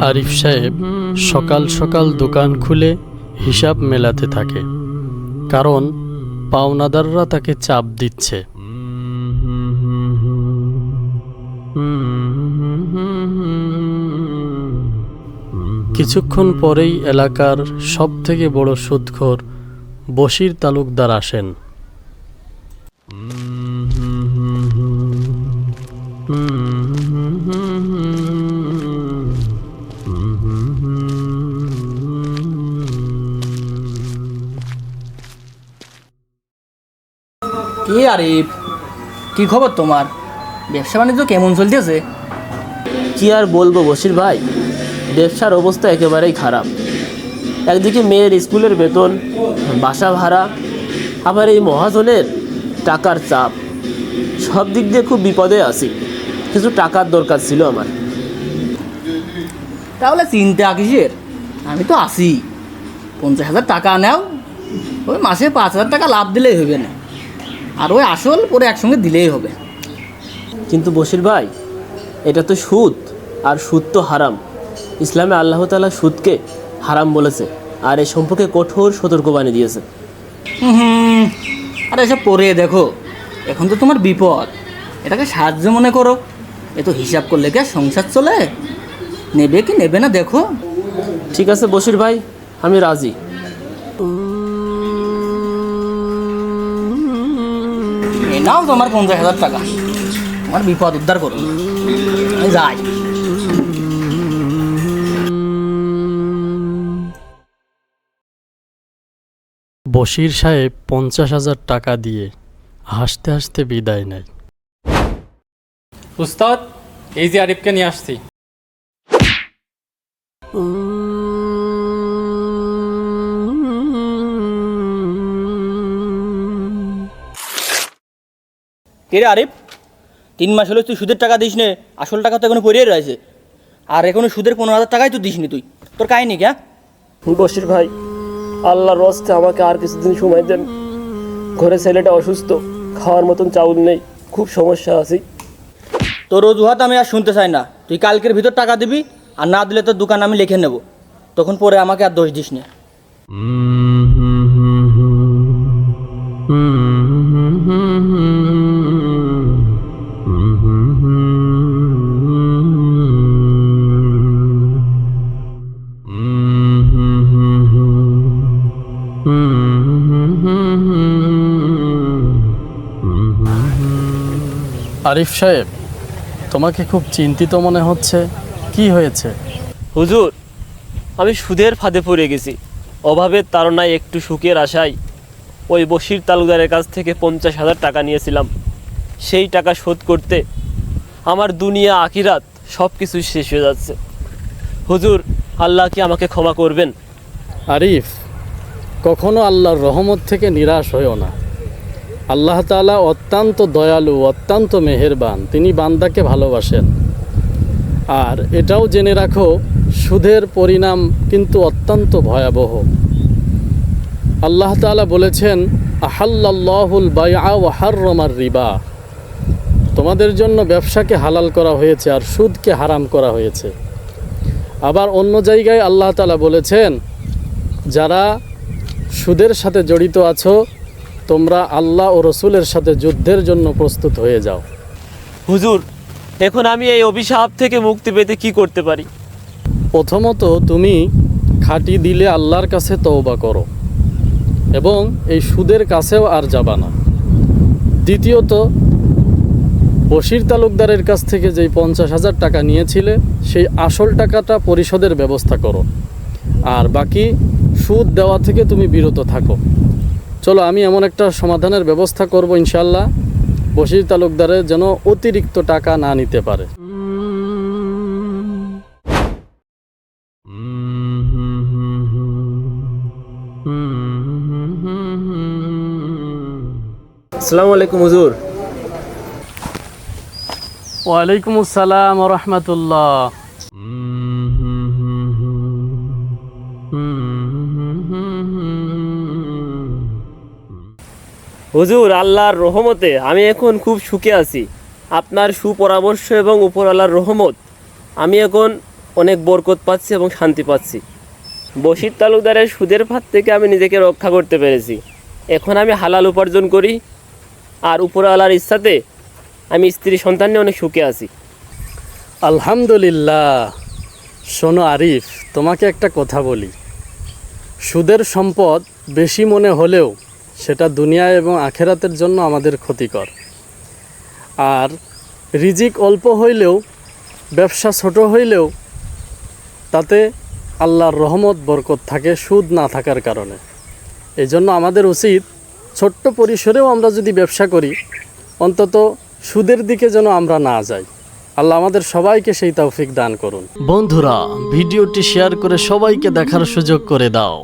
আরিফ সাহেব সকাল সকাল দোকান খুলে হিসাব মেলাতে থাকে, কারণ পাওনাদাররা তাকে চাপ দিচ্ছে। কিছুক্ষণ পরেই এলাকার সবথেকে বড় সুদখোর বশির তালুকদার আসেন। কি আরিফ, কি খবর তোমার? ব্যবসা বাণিজ্য কেমন চলতেছে? কি আর বলবো বশির ভাই, ব্যবসার অবস্থা একেবারেই খারাপ। একদিকে মেয়ের স্কুলের বেতন, বাসা ভাড়া, আবার এই মহাজনের টাকার চাপ, সব দিক দিয়ে খুব বিপদে আছি। কিছু টাকার দরকার ছিল আমার। তাহলে চিন্তা কিসের, আমি তো আছি। 50,000 টাকা নাও, ওই মাসে 5,000 টাকা লাভ দিলেই হবে না, আর ওই আসল পরে একসঙ্গে দিলেই হবে। কিন্তু বশির ভাই, এটা তো সুদ, আর সুদ তো হারাম। ইসলামে আল্লাহ তাআলা সুদকে হারাম বলেছে, আর এ সম্পর্কে কঠোর সতর্কবাণী দিয়েছে। আর এসব পরে দেখো, এখন তো তোমার বিপদ, এটাকে সাহায্য মনে করো। এ তো হিসাব করলে কি আর সংসার চলে? নেবে কি নেবে না দেখো। ঠিক আছে বশির ভাই, আমি রাজি। এই নাও তোমার 50,000 টাকা, আমার বিপদ উদ্ধার করো, আমি যাই। বশির সাহেব 50,000 টাকা দিয়ে হাসতে হাসতে বিদায় নেয়। উস্তাদ, এই যে আরিফকে নিয়ে আসছি। কে রে আরিফ, 3 মাস হলো তুই সুদের টাকা দিস নে, আসল টাকা তো এখনো পড়িয়ে রয়েছে। আর এখনো সুদের 15,000 টাকাই তো দিসনি তুই, তোর কাহিনি কে? বশির ভাই, আল্লাহর রস্তে আমাকে আর কিছুদিন সময় দেন। ঘরে ছেলেটা অসুস্থ, খাওয়ার মতন চাউল নেই, খুব সমস্যা আছে। তোর অজুহাত আমি আর শুনতে চাই না। তুই কালকের ভিতর টাকা দিবি, আর না দিলে তোর দোকান আমি লিখে নেব, তখন পরে আমাকে আর দোষ দিস না। আরিফ সাহেব, তোমাকে খুব চিন্তিত মনে হচ্ছে, কি হয়েছে? হুজুর, আমি সুদের ফাঁদে পড়ে গেছি। অভাবের তাড়নায় একটু সুখের আশায় ওই বশির তালুকদারের কাছ থেকে 50,000 টাকা নিয়েছিলাম। সেই টাকা শোধ করতে আমার দুনিয়া আখিরাত সব কিছু শেষ হয়ে যাচ্ছে। হুজুর, আল্লাহ কি আমাকে ক্ষমা করবেন? আরিফ, কখনো আল্লাহর রহমত থেকে নিরাশ হইও না। আল্লাহ তাআলা অত্যন্ত দয়ালু, অত্যন্ত মেহেরবান, তিনি বান্দাকে ভালোবাসেন। আর এটাও জেনে রাখো, সুদের পরিণাম কিন্তু অত্যন্ত ভয়াবহ। আল্লাহ তাআলা বলেছেন, আহাল্লাল্লাহুল বাইআ ওয়া হাররামার রিবা। তোমাদের জন্য ব্যবসাকে হালাল করা হয়েছে আর সুদকে হারাম করা হয়েছে। আবার অন্য জায়গায় আল্লাহ তাআলা বলেছেন, যারা সুদের সাথে জড়িত আছো, তোমরা আল্লাহ ও রসুলের সাথে যুদ্ধের জন্য প্রস্তুত হয়ে যাও। হুজুর, এখন আমি এই অভিশাপ থেকে মুক্তি পেতে কি করতে পারি? প্রথমত, তুমি খাঁটি দিলে আল্লাহর কাছে তওবা করো এবং এই সুদের কাছেও আর যাবা না। দ্বিতীয়ত, বশির তালুকদারের কাছ থেকে যেই 50,000 টাকা নিয়েছিলে, সেই আসল টাকাটা পরিশোধের ব্যবস্থা করো, আর বাকি সুদ দেওয়া থেকে তুমি বিরত থাকো। চলো, আমি এমন একটা সমাধানের ব্যবস্থা করব ইনশাল্লাহ, বশির তালুকদারের যেন অতিরিক্ত টাকা না নিতে পারে। আসসালামু আলাইকুম হুজুর। ওয়ালাইকুম আসসালাম ওয়া রাহমাতুল্লাহ। হুজুর, আল্লাহর রহমতে আমি এখন খুব সুখে আছি। আপনার সুপরামর্শ এবং উপরওয়ালার রহমত, আমি এখন অনেক বরকত পাচ্ছি এবং শান্তি পাচ্ছি। বশির তালুকদারের সুদের ফাঁদ থেকে আমি নিজেকে রক্ষা করতে পেরেছি। এখন আমি হালাল উপার্জন করি, আর উপরওয়ালার ইচ্ছাতে আমি স্ত্রী সন্তান নিয়ে অনেক সুখে আছি। আলহামদুলিল্লাহ। শোনো আরিফ, তোমাকে একটা কথা বলি, সুদের সম্পদ বেশি মনে হলেও সেটা দুনিয়া এবং আখেরাতের জন্য আমাদের ক্ষতিকর। আর রিজিক অল্প হইলেও, ব্যবসা ছোট হইলেও তাতে আল্লাহর রহমত বরকত থাকে সুদ না থাকার কারণে। এই জন্য আমাদের উচিত ছোট্ট পরিসরেও আমরা যদি ব্যবসা করি, অন্তত সুদের দিকে যেন আমরা না যাই। আল্লাহ আমাদের সবাইকে সেই তৌফিক দান করুন। বন্ধুরা, ভিডিওটি শেয়ার করে সবাইকে দেখার সুযোগ করে দাও।